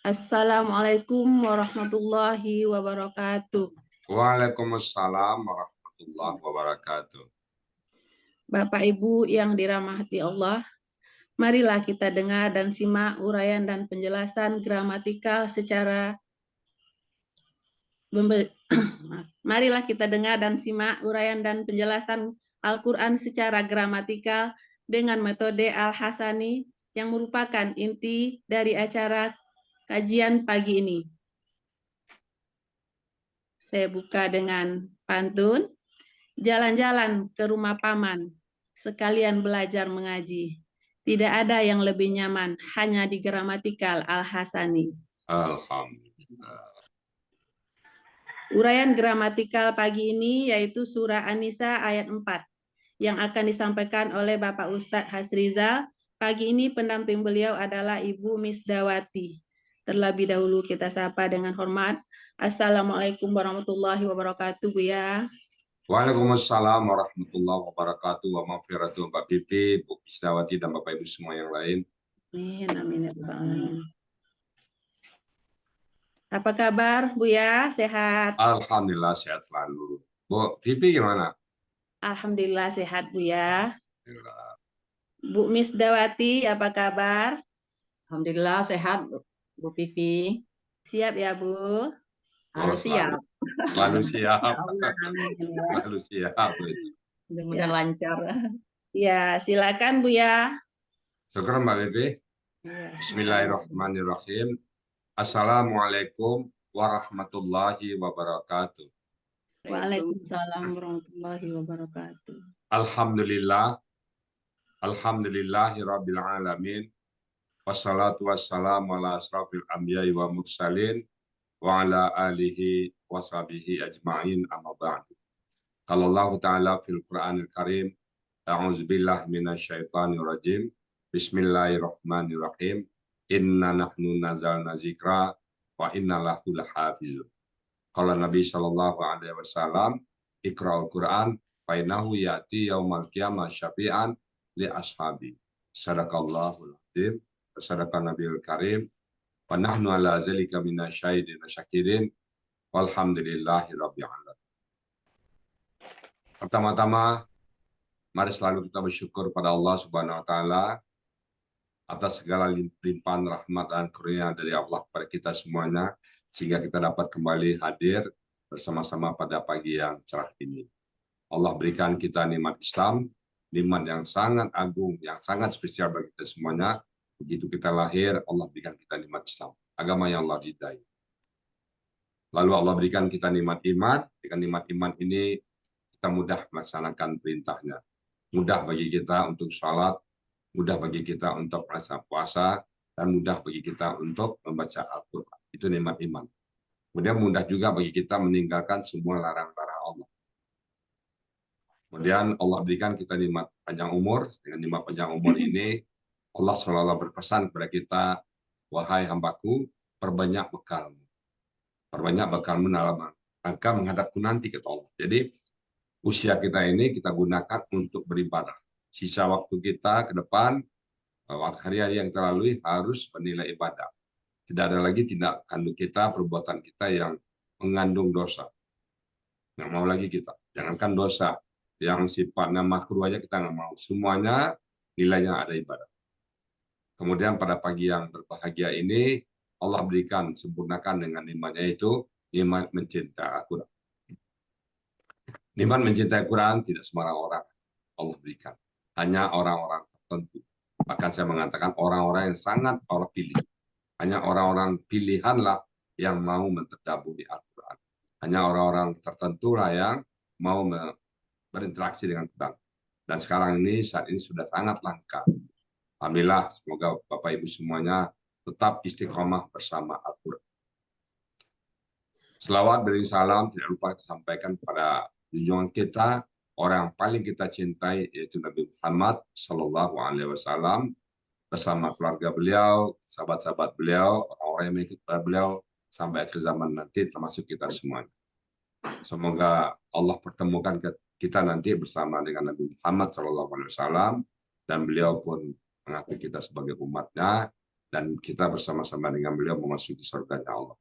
Assalamualaikum warahmatullahi wabarakatuh. Waalaikumsalam warahmatullahi wabarakatuh. Bapak Ibu yang dirahmati Allah, marilah kita dengar dan simak uraian dan penjelasan gramatikal secara marilah kita dengar dan simak uraian dan penjelasan Al-Quran secara gramatikal dengan metode Al-Hasani yang merupakan inti dari acara kajian pagi ini. Saya buka dengan pantun. Jalan-jalan ke rumah paman, sekalian belajar mengaji. Tidak ada yang lebih nyaman, hanya di gramatikal Al-Hasani. Alhamdulillah. Uraian gramatikal pagi ini yaitu surah An-Nisa ayat 4 yang akan disampaikan oleh Bapak Ustadz Hasriza. Pagi ini pendamping beliau adalah Ibu Misdawati. Terlebih dahulu kita sapa dengan hormat. Assalamualaikum warahmatullahi wabarakatuh, Bu ya. Waalaikumsalam warahmatullahi wabarakatuh. Wa maghfiratuh Mbak Pipi, Bu Misdawati, dan Bapak Ibu semua yang lain. Amin, amin ya Rabbal alamin. Apa kabar Bu ya? Sehat? Alhamdulillah sehat selalu. Bu Pipi gimana? Alhamdulillah sehat Bu ya. Alhamdulillah. Bu Misdawati apa kabar? Alhamdulillah sehat Bu Pipi. Siap ya Bu? Harus siap. Selalu siap. Allah, amin ya. Selalu siap. Mudah-mudahan lancar. Ya, silakan Bu ya. Syukur Mbak Pipi. Ya. Bismillahirrahmanirrahim. Assalamualaikum warahmatullahi wabarakatuh. Waalaikumsalam warahmatullahi wabarakatuh. Alhamdulillah. Alhamdulillahirabbil alamin. Wassalatu wassalamu ala asrafil anbiya'i wa mursalin wa ala alihi wa sahbihi ajma'in amma ba'du. Qala Allah Ta'ala fil Qur'anil Karim, a'udzubillahi minasyaitonir rajim. Bismillahirrahmanirrahim. Inna nahnu nazalna zikra wa inna lahu lahafizun. Qala Nabi sallallahu alaihi wasallam, Iqra'ul Qur'an fa innahu ya'ti yaumal qiyamah syafi'an li ashabi. Sadaqallahul azim. Sadaqan Nabiyul Karim. Wa nahnu ala zalika minasyahidin syakirin. Walhamdulillahi rabbil alamin. Pertama-tama, mari selalu kita bersyukur pada Allah Subhanahu wa taala atas segala limpahan rahmat dan karunia dari Allah kepada kita semuanya, sehingga kita dapat kembali hadir bersama-sama pada pagi yang cerah ini. Allah berikan kita nikmat Islam, nikmat yang sangat agung, yang sangat spesial bagi kita semuanya. Begitu kita lahir, Allah berikan kita nikmat Islam, agama yang Allah ridai. Lalu Allah berikan kita nikmat iman. Dengan nikmat iman ini kita mudah melaksanakan perintahnya. Mudah bagi kita untuk sholat, mudah bagi kita untuk melaksanakan puasa, dan mudah bagi kita untuk membaca Al-Quran. Itu nikmat iman. Kemudian mudah juga bagi kita meninggalkan semua larang-larang Allah. Kemudian Allah berikan kita nikmat panjang umur. Dengan nikmat panjang umur ini, Allah selalu berpesan kepada kita, wahai hambaku, perbanyak bekalmu. Perbanyak bekalmu dalam rangka menghadapku nanti, kata Allah. Jadi, usia kita ini kita gunakan untuk beribadah. Sisa waktu kita ke depan, hari-hari yang kita lalui harus bernilai ibadah. Tidak ada lagi tindak kandung kita, perbuatan kita yang mengandung dosa. Nggak mau lagi kita. Jangankan dosa, yang sifatnya makruh aja kita nggak mau. Semuanya nilainya ada ibadah. Kemudian pada pagi yang berbahagia ini, Allah berikan, sempurnakan dengan nikmatnya itu, nikmat mencintai Al-Quran. Nikmat mencintai Al-Quran tidak sembarang orang Allah berikan. Hanya orang-orang tertentu. Bahkan saya mengatakan orang-orang yang sangat Allah pilih. Hanya orang-orang pilihanlah yang mau mentadaburi Al-Quran. Hanya orang-orang tertentu lah yang mau berinteraksi dengan Quran. Dan sekarang ini, saat ini sudah sangat langka. Alhamdulillah, semoga Bapak Ibu semuanya tetap istiqomah bersama Al-Quran. Selawat beri salam tidak lupa disampaikan kepada junjungan kita, orang yang paling kita cintai, yaitu Nabi Muhammad Sallallahu Alaihi Wasallam, bersama keluarga beliau, sahabat-sahabat beliau, orang-orang yang mengikut beliau sampai akhir zaman nanti, termasuk kita semuanya. Semoga Allah pertemukan kita nanti bersama dengan Nabi Muhammad Sallallahu Alaihi Wasallam, dan beliau pun mengakui kita sebagai umatnya, dan kita bersama-sama dengan beliau memasuki surganya Allah.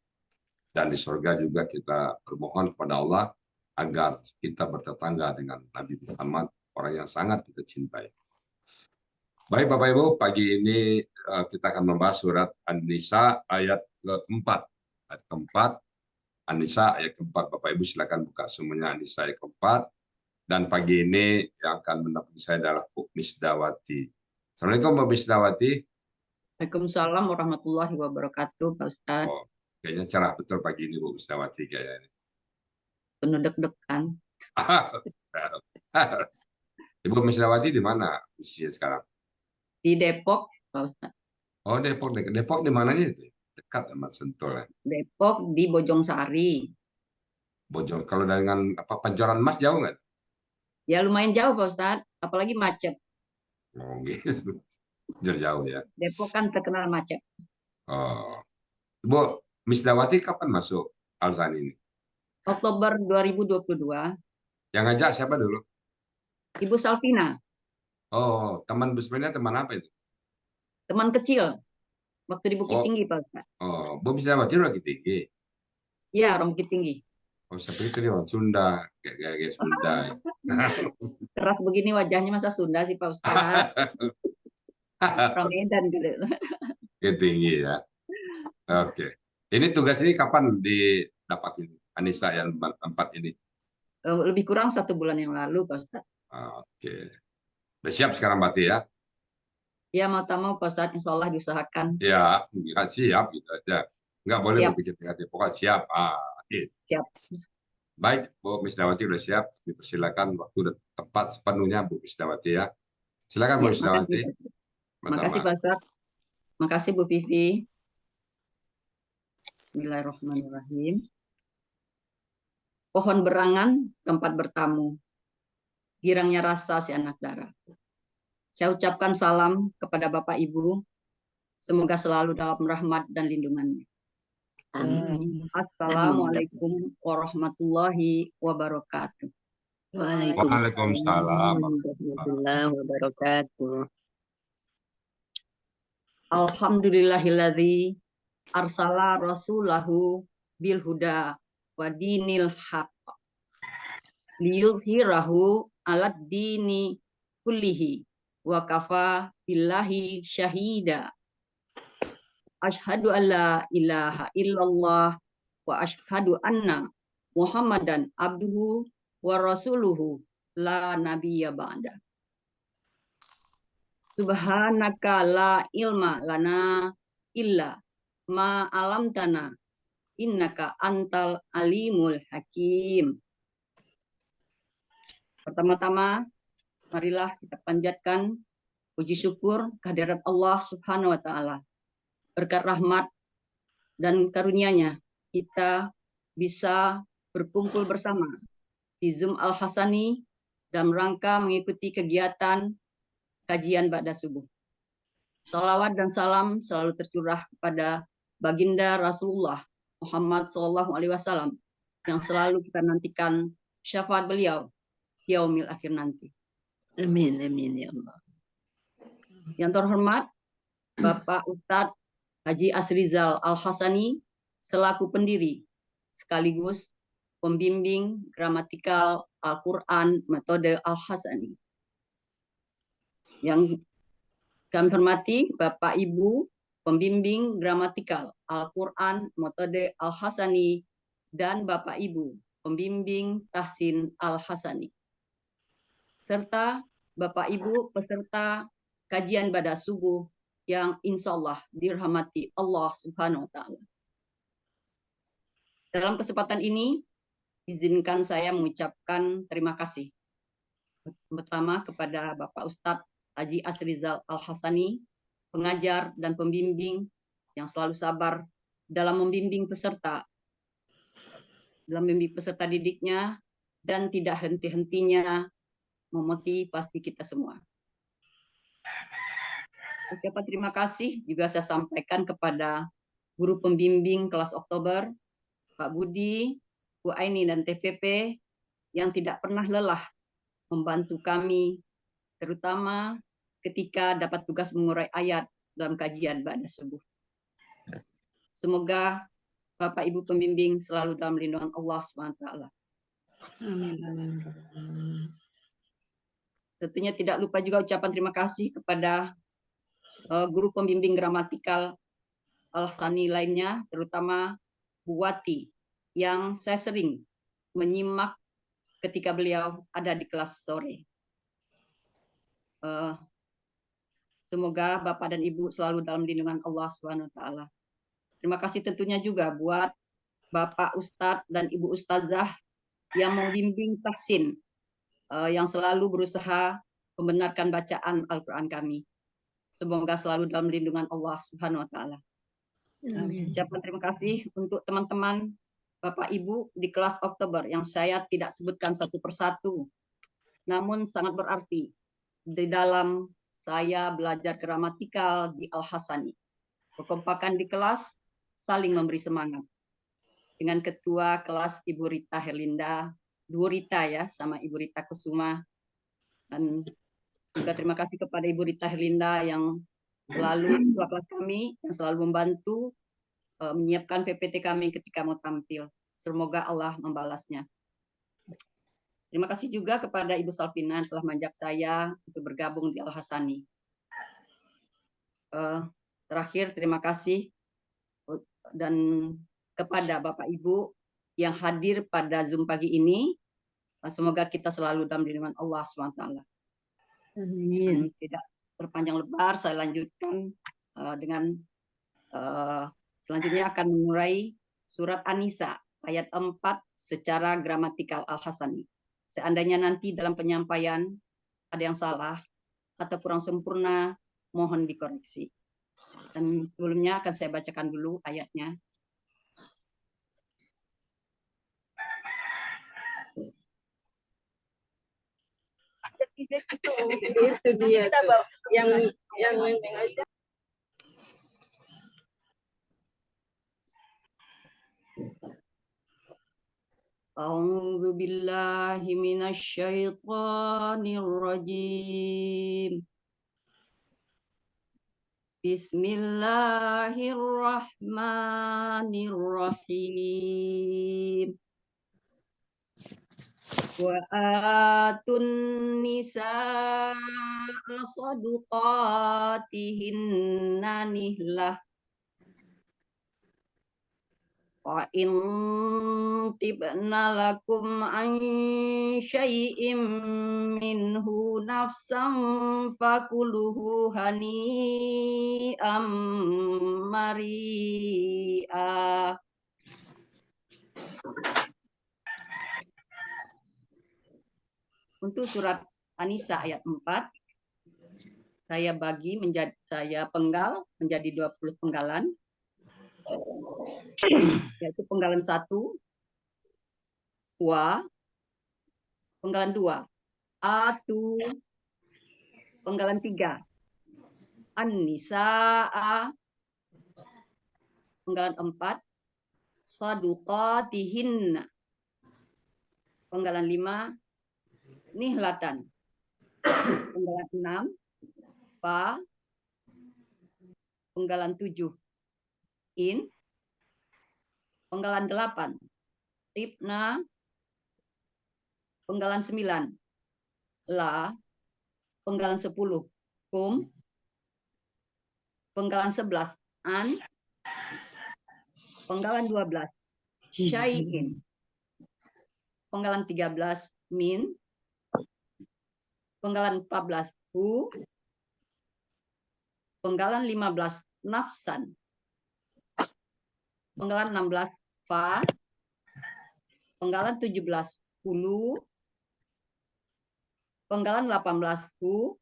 Dan di surga juga kita bermohon kepada Allah agar kita bertetangga dengan Nabi Muhammad, orang yang sangat kita cintai. Baik Bapak Ibu, pagi ini kita akan membahas surat An-Nisa ayat keempat. Ayat keempat, An-Nisa ayat keempat. Bapak Ibu silakan buka semuanya An-Nisa ayat keempat. Dan pagi ini yang akan mendampingi saya adalah Bu Misdawati. Assalamualaikum Bu Misdawati. Waalaikumsalam warahmatullahi wabarakatuh, Pak Ustadz. Oh, kayaknya cerah betul pagi ini Bu Misdawati kayaknya. Penuh deg-degan. Ibu Misdawati di mana posisinya sekarang? Di Depok, Pak Ustadz. Oh, Depok. Depok di mananya itu? Dekat sama Sentul ya. Depok di Bojongsari. Bojong. Kalau dengan apa Pancoran Mas jauh nggak? Ya lumayan jauh, Pak Ustadz. Apalagi macet. Oh, gitu. Jauh ya. Depok kan terkenal macet. Oh. Ibu Misdawati kapan masuk Al-Sani ini? Oktober 2022. Yang ngajak siapa dulu? Ibu Salvina, Oh, teman Bu Misdawati teman apa itu? teman kecil. Waktu di Bukit Oh. Tinggi, Pak Ustadz. Oh, Bu Misdawati lagi tinggi. Iya, orang Bukit Tinggi. Oh, seperti itu dia orang Sunda, kayak Sunda. Keras begini wajahnya masa Sunda sih, Pak Ustadz. Orang Medan gitu. Tinggi ya. Oke. Ini tugas ini kapan didapatin Anissa yang 4 ini? Lebih kurang 1 bulan yang lalu, Pak Ustadz. Oke. Udah siap sekarang berarti ya? Ya, mau tak mau, Pak Ustadz, insya Allah diusahakan. Ya, siap gitu aja. Nggak boleh Siap. berpikir negatif. Pokoknya siap. Gitu. Siap. Baik, Bu Misdawati udah siap. Dipersilakan waktu dan tempat sepenuhnya Bu Misdawati ya. Silakan Bu Ya, Misdawati. makasih Pak Ustadz. Makasih Bu Vivi. Bismillahirrahmanirrahim. Pohon berangan, tempat bertamu. Girangnya rasa si anak darah. Saya ucapkan salam kepada Bapak Ibu. Semoga selalu dalam rahmat dan lindungannya. Amin. Assalamualaikum warahmatullahi wabarakatuh. Waalaikumsalam. warahmatullahi wabarakatuh. Alhamdulillahilladzi arsala rasulahu bil huda wa dinil haq liyudhhirahu alad dini kullihi wa kafa billahi syahida. Asyhadu an la ilaha illallah wa asyhadu anna Muhammadan abduhu wa rasuluhu la nabiyya ba'da. Subhanaka la ilma lana illa ma alamtana innaka antal alimul hakim. Pertama-tama, marilah kita panjatkan puji syukur kehadirat Allah Subhanahu wa Ta'ala. Berkat rahmat dan karunia-Nya, kita bisa berkumpul bersama di Zoom Al-Hasani dalam rangka mengikuti kegiatan kajian ba'da subuh. Salawat dan salam selalu tercurah kepada baginda Rasulullah Muhammad SAW yang selalu kita nantikan syafaat beliau yaumil akhir nanti. Amin, amin ya Allah. Yang terhormat Bapak Ustadz Haji Asrizal Al-Hasani selaku pendiri sekaligus pembimbing gramatikal Al-Quran metode Al-Hasani. Yang kami hormati Bapak Ibu pembimbing gramatikal Al-Quran metode Al-Hasani dan Bapak Ibu pembimbing tahsin Al-Hasani. Serta Bapak Ibu peserta kajian ba'da subuh yang insya Allah dirahmati Allah Subhanahu wa Ta'ala. Dalam kesempatan ini, izinkan saya mengucapkan terima kasih. Pertama kepada Bapak Ustadz Haji Asrizal Al-Hasani, pengajar dan pembimbing yang selalu sabar dalam membimbing peserta, didiknya, dan tidak henti-hentinya memotivasi kita semua. Ucapan terima kasih juga saya sampaikan kepada guru pembimbing kelas Oktober, Pak Budi, Bu Aini, dan TPP yang tidak pernah lelah membantu kami, terutama ketika dapat tugas mengurai ayat dalam kajian ba'da subuh. Semoga Bapak Ibu pembimbing selalu dalam lindungan Allah SWT. Amin. Amin. Tentunya tidak lupa juga ucapan terima kasih kepada guru pembimbing gramatikal Al-Hasani lainnya, terutama Bu Wati, yang saya sering menyimak ketika beliau ada di kelas sore. Semoga Bapak dan Ibu selalu dalam lindungan Allah SWT. Terima kasih tentunya juga buat Bapak Ustadz dan Ibu Ustazah yang membimbing tahsin, yang selalu berusaha membenarkan bacaan Al-Quran kami. Semoga selalu dalam lindungan Allah Subhanahu wa Ta'ala. Ucapan terima kasih untuk teman-teman Bapak Ibu di kelas Oktober yang saya tidak sebutkan satu persatu, namun sangat berarti di dalam saya belajar gramatikal di Al-Hasani. Kekompakan di kelas, saling memberi semangat. Dengan ketua kelas Ibu Rita Herlinda, Bu Rita ya, sama Ibu Rita Kusuma. Dan juga terima kasih kepada Ibu Rita Herlinda yang selalu ketua kelas kami, yang selalu membantu menyiapkan PPT kami ketika mau tampil. Semoga Allah membalasnya. Terima kasih juga kepada Ibu Salvina yang telah mengajak saya untuk bergabung di Al-Hasani. Terakhir, terima kasih dan kepada Bapak Ibu yang hadir pada Zoom pagi ini. Semoga kita selalu dalam lindungan Allah SWT. Amin. Tidak terpanjang lebar, saya lanjutkan dengan selanjutnya akan mengurai surat An-Nisa ayat 4 secara gramatikal Al-Hasani. Seandainya nanti dalam penyampaian ada yang salah atau kurang sempurna, mohon dikoreksi. Dan sebelumnya akan saya bacakan dulu ayatnya. Itu dia tuh. Yang A'udzu billahi minasy syaithanir rajim. Bismillahirrahmanirrahim. Wa atun nisaa saduqatihinna nihlah. Wa in tibna lakum an syai'im minhu nafsan fakuluhu hani'am mari'a. Untuk surat An-Nisa ayat 4 saya penggal menjadi 20 penggalan. Yaitu penggalan 1 wa, penggalan 2 atu, penggalan 3 an-nisaa, penggalan 4 saduqatihinna, penggalan 5 nihlatan, penggalan 6 fa, penggalan 7 in, penggalan 8 tibna, penggalan 9 la, penggalan 10 kum, penggalan 11 an, penggalan 12 syai'in, penggalan 13 min, penggalan 14 hu, penggalan 15 nafsan, penggalan 16 fa, penggalan 17 hulu, penggalan 18 hu,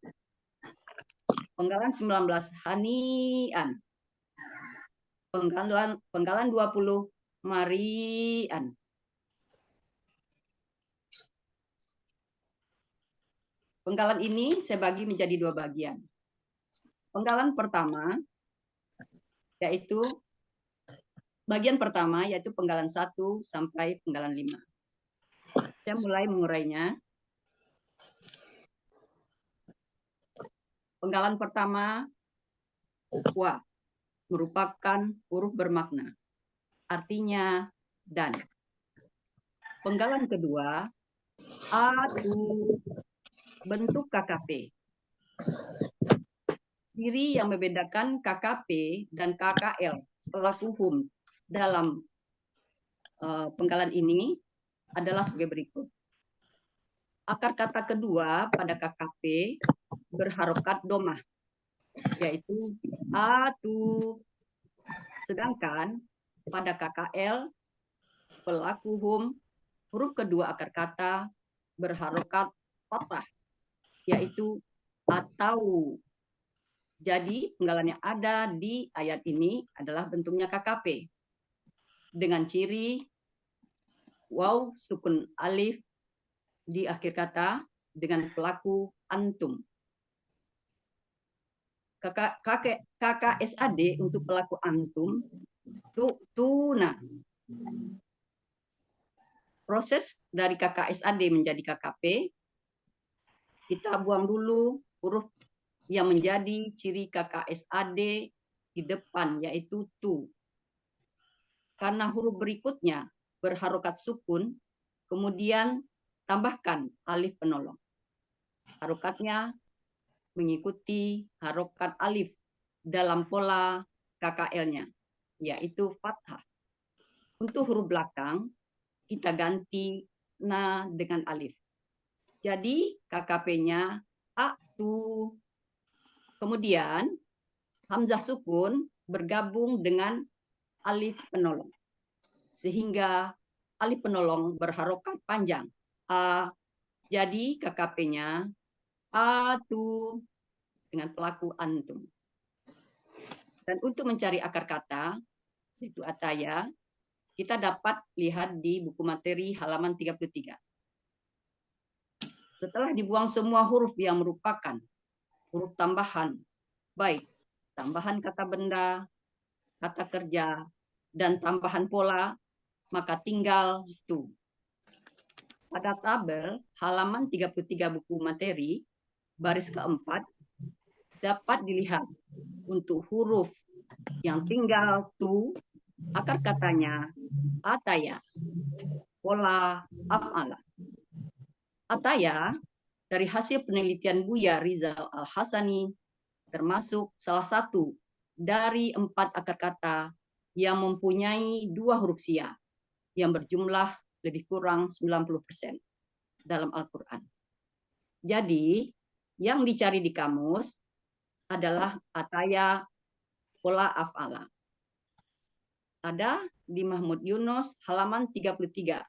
penggalan 19 hanian, penggalan 20 marian. Penggalan ini saya bagi menjadi 2 bagian. Penggalan pertama yaitu bagian pertama yaitu penggalan 1 sampai penggalan 5. Saya mulai mengurainya. Penggalan pertama Wa merupakan huruf bermakna. Artinya dan. Penggalan kedua, atu, bentuk KKP. Ciri yang membedakan KKP dan KKL pelaku HUM dalam penggalan ini adalah sebagai berikut. Akar kata kedua pada KKP berharokat domah, yaitu atu. Sedangkan pada KKL pelaku HUM huruf kedua akar kata berharokat fathah, yaitu atau. Jadi penggalan yang ada di ayat ini adalah bentuknya KKP dengan ciri waw sukun alif di akhir kata dengan pelaku antum. KKSAD untuk pelaku antum tuna. Proses dari KKSAD menjadi KKP, kita buang dulu huruf yang menjadi ciri KKSAD di depan, yaitu tu. Karena huruf berikutnya berharokat sukun, kemudian tambahkan alif penolong. Harokatnya mengikuti harokat alif dalam pola KKL-nya, yaitu fathah. Untuk huruf belakang, kita ganti na dengan alif. Jadi KKP-nya atu. Kemudian hamzah sukun bergabung dengan alif penolong. Sehingga alif penolong berharokat panjang. A. Jadi KKP-nya atu dengan pelaku antum. Dan untuk mencari akar kata, yaitu ataya, kita dapat lihat di buku materi halaman 33. Setelah dibuang semua huruf yang merupakan huruf tambahan, baik tambahan kata benda, kata kerja, dan tambahan pola, maka tinggal tu. Pada tabel halaman 33 buku materi, baris keempat, dapat dilihat untuk huruf yang tinggal tu, akar katanya ataya, pola af'ala. Ataya dari hasil penelitian Buya Rizal Al-Hasani termasuk salah satu dari 4 akar kata yang mempunyai 2 huruf sia yang berjumlah lebih kurang 90% dalam Al-Quran. Jadi yang dicari di kamus adalah ataya pola af'ala. Ada di Mahmud Yunus halaman 33.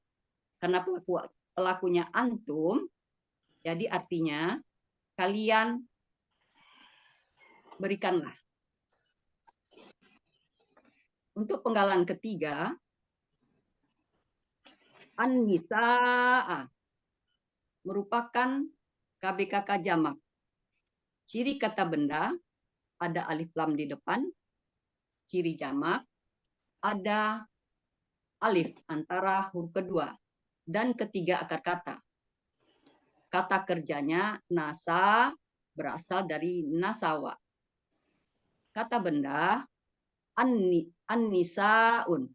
Karena pelakunya antum, jadi artinya kalian berikanlah. Untuk penggalan ketiga, an-nisaa merupakan KBKK jamak. Ciri kata benda ada alif lam di depan, ciri jamak ada alif antara huruf kedua dan ketiga akar kata. Kata kerjanya nasa berasal dari nasawa. Kata benda an-nisaun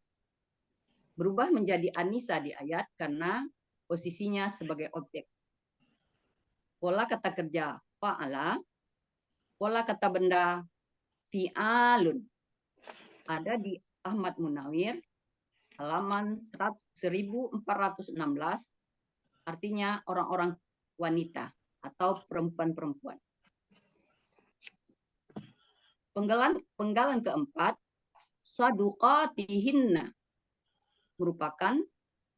berubah menjadi anisa di ayat karena posisinya sebagai objek. Pola kata kerja fa'ala, pola kata benda fi'alun. Ada di Ahmad Munawir halaman 1416, artinya orang-orang wanita atau perempuan-perempuan. Penggalan keempat, saduqatihinna merupakan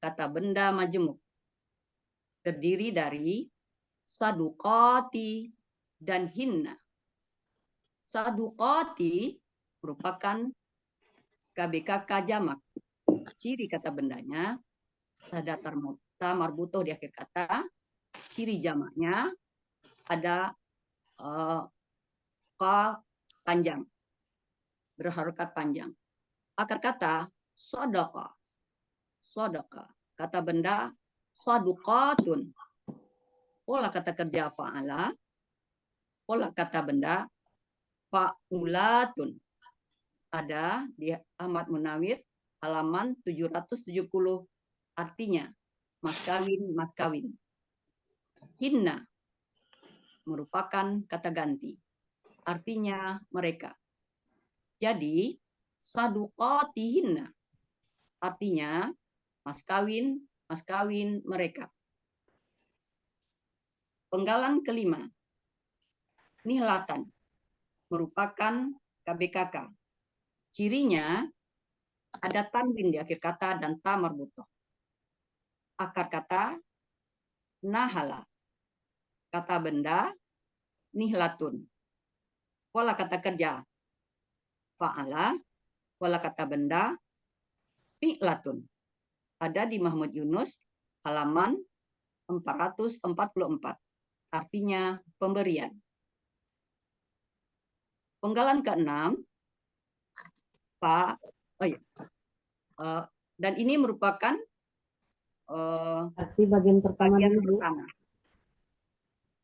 kata benda majemuk. Terdiri dari saduqati dan hinna. Saduqati merupakan KBKK jamak. Ciri kata bendanya ada ta marbutoh di akhir kata. Ciri jamaknya ada ka panjang, berharokat panjang. Akar kata sodoka, sodoka. Kata benda saduqatun. Pola kata kerja fa'ala, pola kata benda fa'ulatun. Ada di Ahmad Munawir halaman 770. Artinya mas kawin. Hinna merupakan kata ganti. Artinya mereka. Jadi saduqatihinna artinya mas kawin mereka. Penggalan kelima. Nihlatan merupakan KBKK. Cirinya ada tanwin di akhir kata dan ta marbutoh. Akar kata nahala. Kata benda nihlatun. Pola kata kerja fa'ala. Pola kata benda fi'latun. Ada di Mahmud Yunus halaman 444. Artinya pemberian. Penggalan keenam dan ini merupakan arti bagian pertama.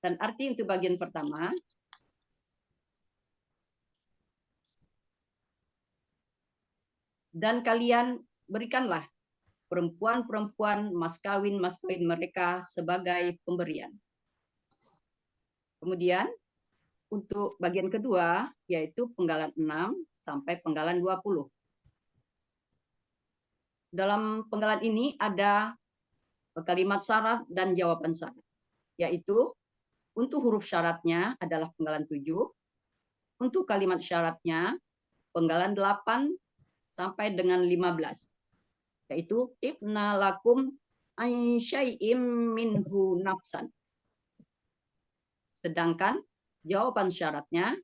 Dan arti untuk bagian pertama dan kalian berikanlah perempuan-perempuan mas kawin mereka sebagai pemberian. Kemudian untuk bagian kedua yaitu penggalan 6 sampai penggalan 20. Dalam penggalan ini ada kalimat syarat dan jawaban syarat. Yaitu untuk huruf syaratnya adalah penggalan 7. Untuk kalimat syaratnya penggalan 8 sampai dengan 15. Yaitu ibna lakum an syai'im minhu nafsan. Sedangkan jawaban syaratnya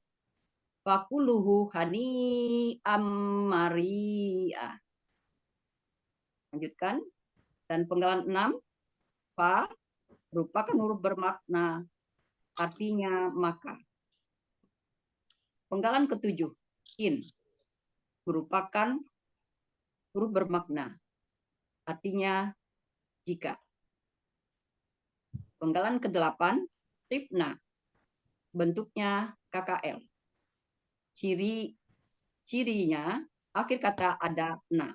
fakuluhu hani ammaria. Lanjutkan. Dan penggalan 6 fa merupakan huruf bermakna artinya maka. Penggalan ke-7 in merupakan huruf bermakna artinya jika. Penggalan ke-8 tibna bentuknya KKL. Cirinya akhir kata ada na.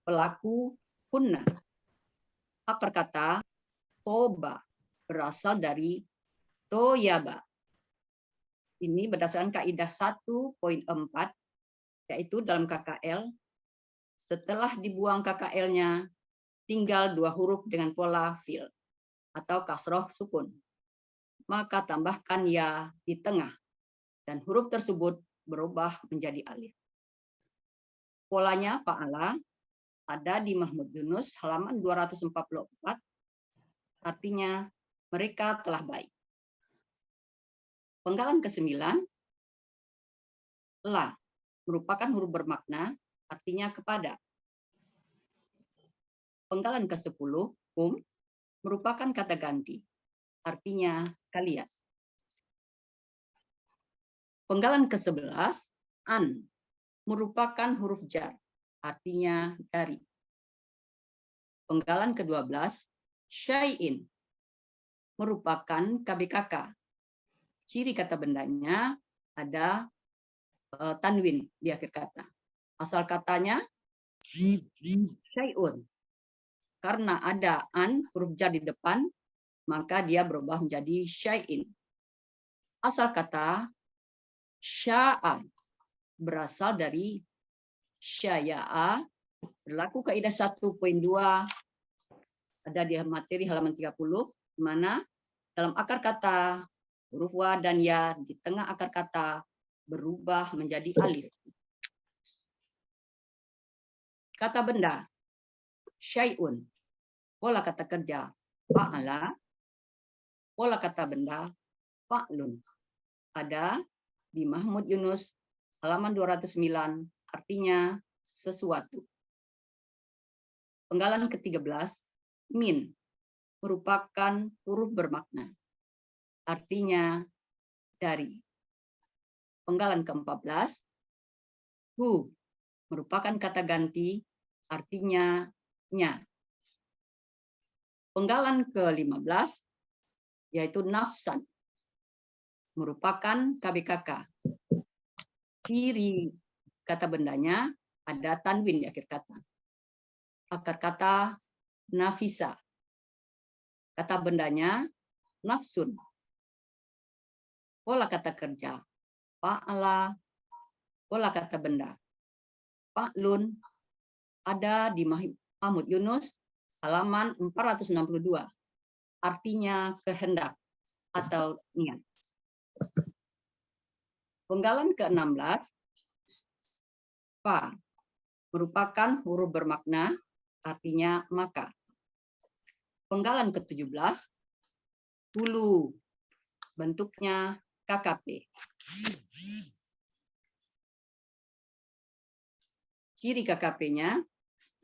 Pelaku hunna. Akar kata toba berasal dari toyaba. Ini berdasarkan kaidah 1.4 yaitu dalam KKL setelah dibuang KKL-nya tinggal 2 huruf dengan pola fi'il atau kasroh sukun. Maka tambahkan ya di tengah dan huruf tersebut berubah menjadi alif. Polanya fa'ala ada di Mahmud Yunus halaman 244. Artinya mereka telah baik. Penggalan ke-9 la merupakan huruf bermakna artinya kepada. Penggalan ke-10 merupakan kata ganti artinya kalian. Penggalan ke-11 an merupakan huruf jar artinya dari. Penggalan ke-12 syai'in merupakan KBKK. Ciri kata bendanya ada tanwin di akhir kata. Asal katanya syai'un. Karena ada an huruf jar di depan, maka dia berubah menjadi syai'in. Asal kata sya'a berasal dari syaya'a, berlaku kaidah 1.2 ada di materi halaman 30, di mana dalam akar kata huruf wa dan ya di tengah akar kata berubah menjadi alif. Kata benda syai'un, pola kata kerja fa'ala, pola kata benda fa'lun. Ada di Mahmud Yunus halaman 209, artinya sesuatu. Penggalan ke-13 min merupakan huruf bermakna artinya dari. Penggalan ke-14 hu merupakan kata ganti artinya nya. Penggalan ke-15 yaitu nafsan merupakan KBKK Ciri kata bendanya ada tanwin di akhir kata. Akar kata nafisa. Kata bendanya nafsun. Pola kata kerja fa'ala. Pola kata benda fa'lun. Ada di Mahmud Yunus halaman 462. Artinya kehendak atau niat. Penggalan ke-16, fa merupakan huruf bermakna, artinya maka. Penggalan ke-17, hulu, bentuknya KKP. Ciri KKP-nya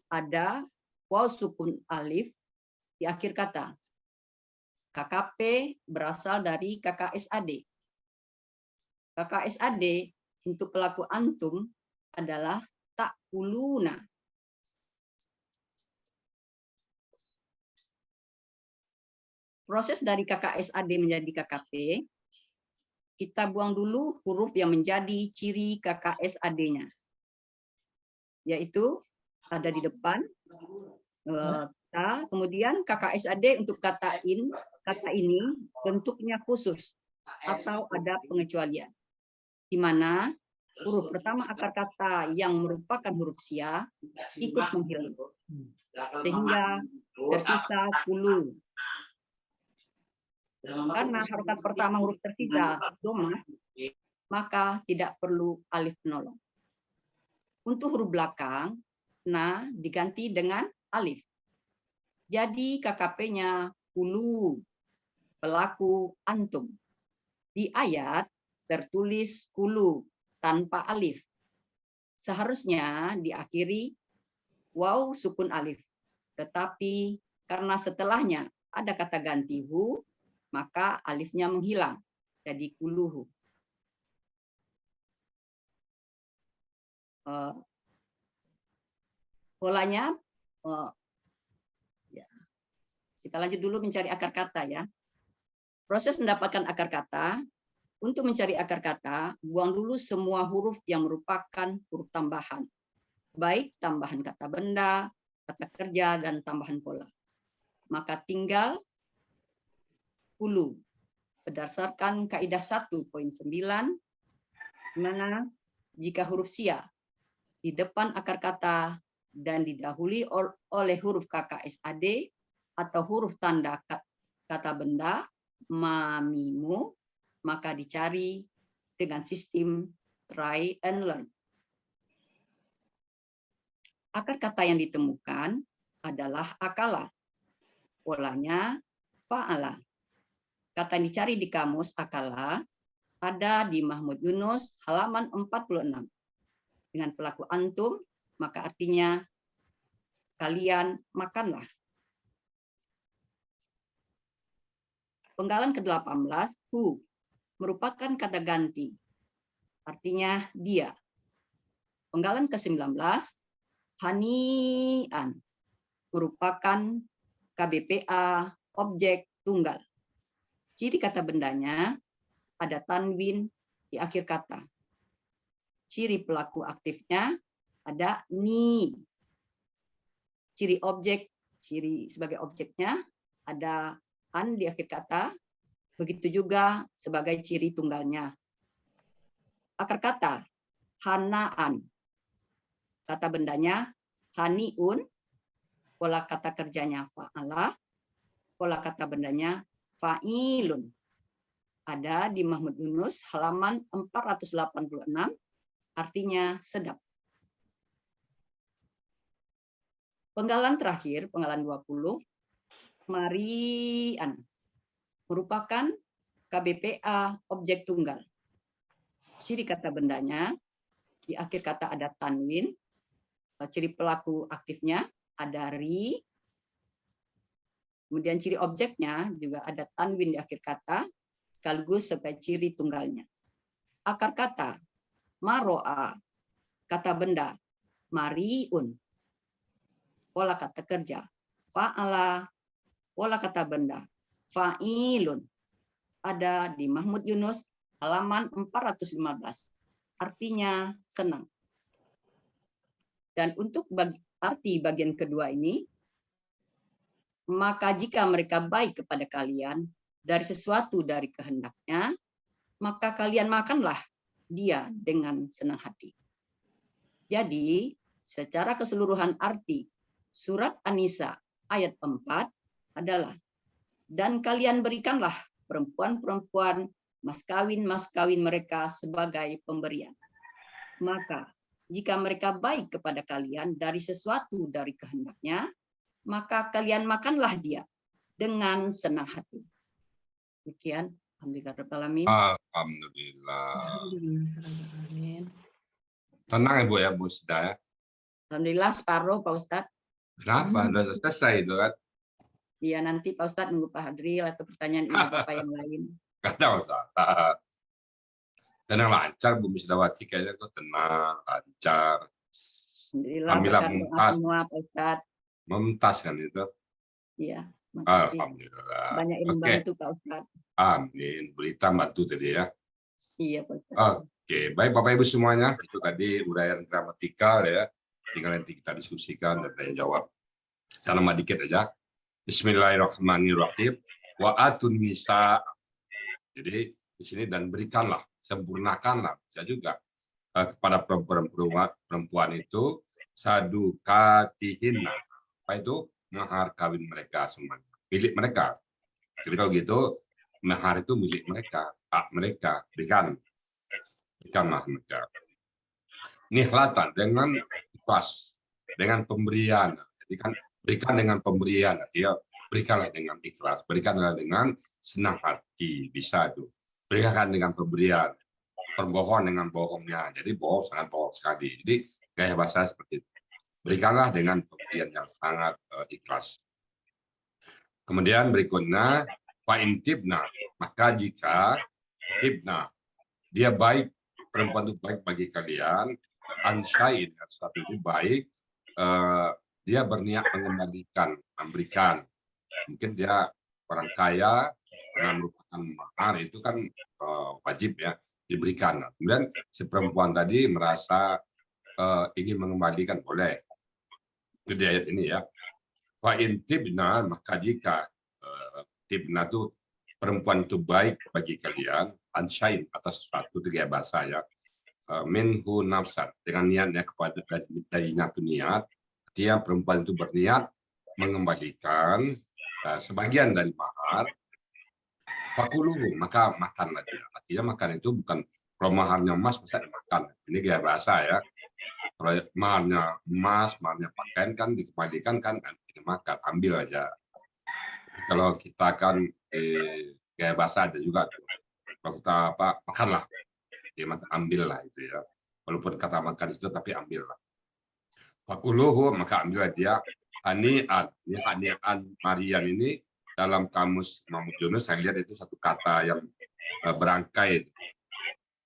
ada waw sukun alif di akhir kata. KKP berasal dari KKSAD. KKSAD untuk pelaku antum adalah ta'kuluna. Proses dari KKSAD menjadi KKP, kita buang dulu huruf yang menjadi ciri KKSAD-nya. Yaitu ada di depan, kemudian KKSAD untuk kata ini bentuknya khusus atau ada pengecualian. Di mana huruf pertama akar kata yang merupakan huruf sia ikut menghilang. Sehingga tersisa kulu. Karena harokat pertama huruf tersisa domah, maka tidak perlu alif penolong. Untuk huruf belakang, na diganti dengan alif. Jadi KKP-nya kulu, pelaku antum. Di ayat tertulis kulu tanpa alif. Seharusnya diakhiri waw sukun alif. Tetapi karena setelahnya ada kata ganti hu, maka alifnya menghilang. Jadi kuluhu. Polanya, kita lanjut dulu mencari akar kata ya. Proses mendapatkan akar kata. Untuk mencari akar kata, buang dulu semua huruf yang merupakan huruf tambahan. Baik tambahan kata benda, kata kerja, dan tambahan pola. Maka tinggal hulu. Berdasarkan kaidah 1.9, di mana jika huruf sia di depan akar kata dan didahului oleh huruf KKSAD atau huruf tanda kata benda, mamimu, maka dicari dengan sistem try and learn. Akar kata yang ditemukan adalah akala. Polanya fa'ala. Kata yang dicari di kamus akala ada di Mahmud Yunus halaman 46. Dengan pelaku antum, maka artinya kalian makanlah. Penggalan ke-18, hu, merupakan kata ganti. Artinya dia. Penggalan ke-19, hanian, merupakan KBPA objek tunggal. Ciri kata bendanya ada tanwin di akhir kata. Ciri pelaku aktifnya ada ni. Ciri objek, ciri sebagai objeknya ada an di akhir kata. Begitu juga sebagai ciri tunggalnya. Akar kata hanaan. Kata bendanya haniun. Pola kata kerjanya fa'ala. Pola kata bendanya fa'ilun. Ada di Mahmud Yunus halaman 486. Artinya sedap. Penggalan terakhir, penggalan 20. Marian. Merupakan KBPA objek tunggal. Ciri kata bendanya, di akhir kata ada tanwin. Ciri pelaku aktifnya ada ri. Kemudian ciri objeknya juga ada tanwin di akhir kata, sekaligus sebagai ciri tunggalnya. Akar kata maro'a, kata benda mariun. Pola kata kerja fa'ala. Pola kata benda fa'ilun. Ada di Mahmud Yunus halaman 415. artinya senang. Dan untuk arti bagian kedua ini, maka jika mereka baik kepada kalian dari sesuatu dari kehendaknya, maka kalian makanlah dia dengan senang hati. Jadi, secara keseluruhan arti surat An-Nisa ayat 4 adalah, dan kalian berikanlah perempuan-perempuan mas kawin mereka sebagai pemberian. Maka jika mereka baik kepada kalian dari sesuatu dari kehendaknya, maka kalian makanlah dia dengan senang hati. Demikian. Alhamdulillah. Alhamdulillah. Tenang ya Bu ya, Bu Sida ya. Alhamdulillah separuh Pak Ustadz. Kenapa? Sudah selesai itu kan? Iya, nanti Pak Ustadz nunggu Pak Hadril atau pertanyaan ibu bapak yang lain. Kata Ustaz. Tenang lancar Bu Misdawati, kayaknya kok tenang, lancar. Alhamdulillah Alhamdulillah berkat doa mumtaz. semua Pak Ustadz. Mumtaz kan itu. Iya, makasih. Alhamdulillah. Banyak yang Oke. membantu Pak Ustadz. Amin. Berita bantu tadi ya. Iya Pak Ustadz. Oke, baik Bapak Ibu semuanya, itu tadi uraian gramatikal ya. Tinggal nanti kita diskusikan dan tanya jawab. Kita nama dikit aja. Bismillahirrahmanirrahim. Wa atun nisa. Jadi di sini dan berikanlah, sempurnakanlah, bisa juga kepada perempuan itu sadukatihinna. Apa itu? Mahar kawin mereka semuanya. Milik mereka. Jadi kalau gitu, mahar itu milik mereka. Hak mereka. Berikanlah mereka. Nihlatan dengan ikhlas, dengan pemberian. Jadi kan berikan dengan pemberian, artinya berikanlah dengan ikhlas, berikanlah dengan senang hati, bisa itu. Berikan dengan pemberian, perbohong dengan bohongnya. Jadi bohong sangat bohong sekali. Jadi gaya bahasa seperti itu. Berikanlah dengan pemberian yang sangat ikhlas. Kemudian berikutnya, fa'intibna, maka jika ibna, dia baik, perempuan itu baik bagi kalian, ansyain, sesuatu itu baik, dia berniat mengembalikan, memberikan. Mungkin dia orang kaya, karena merupakan mahar, itu kan wajib ya, diberikan. Kemudian si perempuan tadi merasa ingin mengembalikan, boleh. Itu di ayat ini ya. Fa'in tibna, maka jika tibna itu perempuan itu baik bagi kalian, ansyain atas sesuatu, itu kayak bahasa ya. Minhu nafsan, dengan niatnya kepada darinya itu niat, dia perempuan itu berniat mengembalikan sebagian dari mahar, fakuluhu, maka makanlah dia. Artinya makan itu bukan, kalau maharnya emas masa dimakan, ini kayak bahasa ya. Kalau maharnya emas, maharnya pakaian kan dikembalikan kan dimakan, ambil aja. Kalau kita kan kayak bahasa ada juga tuh. Kalau kita apa, makanlah, dia ambil lah itu ya. Walaupun kata makan itu tapi ambil lah. Fakuluhu, maka ambillah dia. Hani'an, ini hani'an Marian ini dalam kamus Mahmud Yunus saya lihat itu satu kata yang berangkai,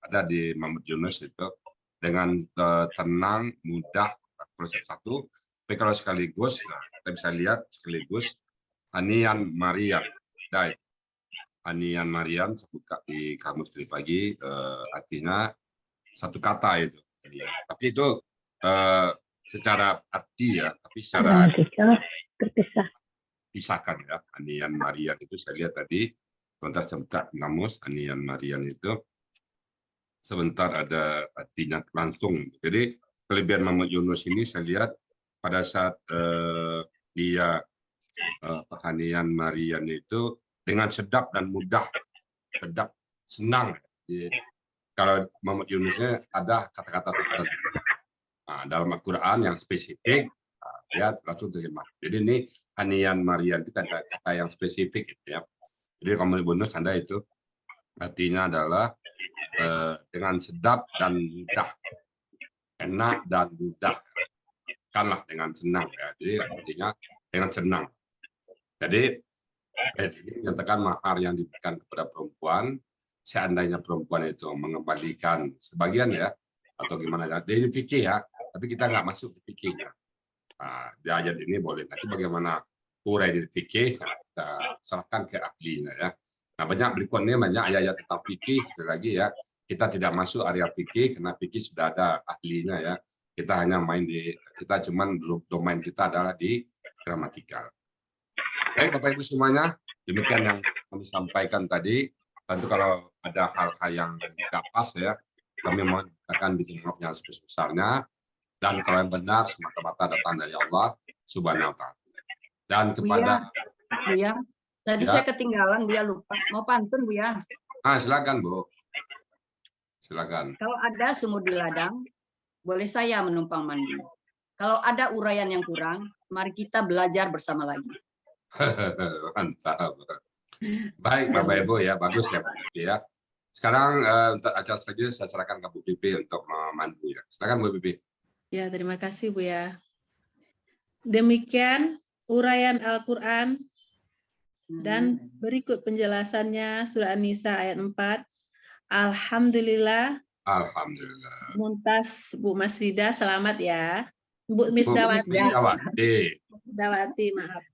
ada di Mahmud Yunus itu dengan tenang, mudah, proses satu. Tapi kalau sekaligus, kita bisa lihat sekaligus hani'an Marian. Hani'an Marian di kamus dari pagi artinya satu kata itu. Tapi itu secara arti ya, tapi secara pisahkan ya. Hani'an Marian itu saya lihat tadi sebentar sempat kamus hani'an Marian itu sebentar ada artinya langsung. Jadi kelebihan Mahmud Yunus ini saya lihat pada saat dia hani'an Marian itu dengan sedap dan mudah, sedap, senang. Jadi, kalau Mahmud Yunusnya ada kata-kata tertentu. Nah, dalam Al-Quran yang spesifik, ya langsung terjemah. Jadi ini hani'an Marian itu kata yang spesifik gitu ya. Jadi kalau Mahmud Yunus Anda itu artinya adalah dengan sedap dan mudah, enak dan mudah, kanlah dengan senang ya. Jadi artinya dengan senang. Jadi ini menyatakan mahar yang diberikan kepada perempuan, seandainya perempuan itu mengembalikan sebagian ya, atau gimana ya, ini fikih ya, tapi kita nggak masuk ke fikihnya. Nah, di ayat ini boleh, nanti bagaimana urai di fikih, nah, kita serahkan ke ahlinya ya. Nah, banyak berikutnya banyak ayat-ayat tentang fikih, sekali lagi ya, kita tidak masuk area fikih karena fikih sudah ada ahlinya ya. Kita hanya kita cuman domain kita adalah di gramatikal. Baik Bapak Ibu semuanya, demikian yang kami sampaikan tadi. Tentu kalau ada hal-hal yang tidak pas ya, kami mohon akan bikin maaf yang sebesar-besarnya. Dan kalau yang benar semata-mata datang dari Allah Subhanahu wa Ta'ala. Dan kepada Buya, tadi Ya. saya ketinggalan, Buya lupa. Mau pantun, Buya. silakan Bu. Silakan. Kalau ada sumur di ladang, boleh saya menumpang mandi. Kalau ada uraian yang kurang, mari kita belajar bersama lagi. Mantap. Baik Bapak Ibu ya, bagus ya Bu Pipi ya. Sekarang untuk acara selanjutnya saya serahkan ke Bu Pipi untuk memandu ya. Silakan Bu Pipi. Ya, terima kasih Bu ya. Demikian uraian Al-Quran dan berikut penjelasannya surah An-Nisa ayat 4. Alhamdulillah. Alhamdulillah. Muntas Bu Mas Rida, selamat ya. Bu Miss Bu Dawati. Miss Dawati. Dawati, maaf.